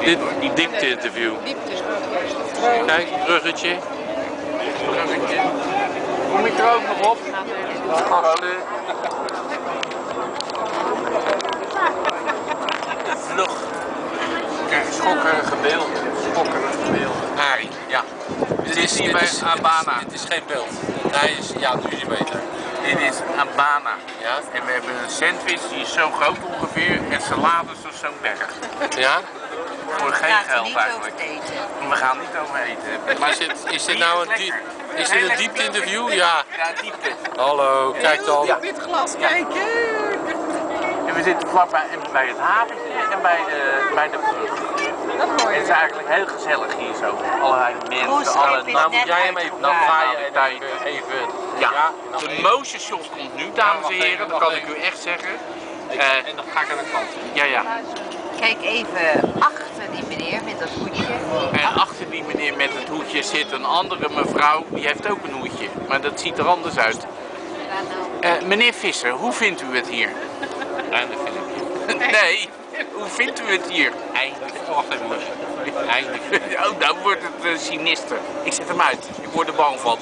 Dit diepte-interview. Kijk, bruggetje. Kom ik er ook nog op? Gasten. Vlug. Kijk, schokkerige beelden. Arie, ja. Dit is hier bij Abana. Dit is geen beeld. Hij is, ja, nu is hij beter. Dit is Abana. Ja? En we hebben een sandwich die is zo groot ongeveer en salades zo'n berg. Ja? Voor geen geld eigenlijk. We gaan niet over eten. Maar is dit nou een diepte-interview? Ja. Ja, diepte. Hallo, kijk dan. Ja. Wit glas, kijken. En we zitten vlakbij bij het haventje en bij de brug. Dat hoor Het je. is eigenlijk heel gezellig hier zo. Allerlei mensen, Roeske alle heb je Nou net moet jij hem even, dan ga je even. Ja, dan de even. motion shot komt nu, dames en heren. Dat kan ik u echt zeggen. En dan ga ik aan de kant. Ja. Kijk even achter die meneer met dat hoedje. En achter die meneer met het hoedje zit een andere mevrouw, die heeft ook een hoedje. Maar dat ziet er anders uit. Meneer Visser, hoe vindt u het hier? Einde filmpje. Nee, hoe vindt u het hier? Einde. Wacht even. Einde. Oh, nou wordt het sinister. Ik zet hem uit. Ik word er bang van.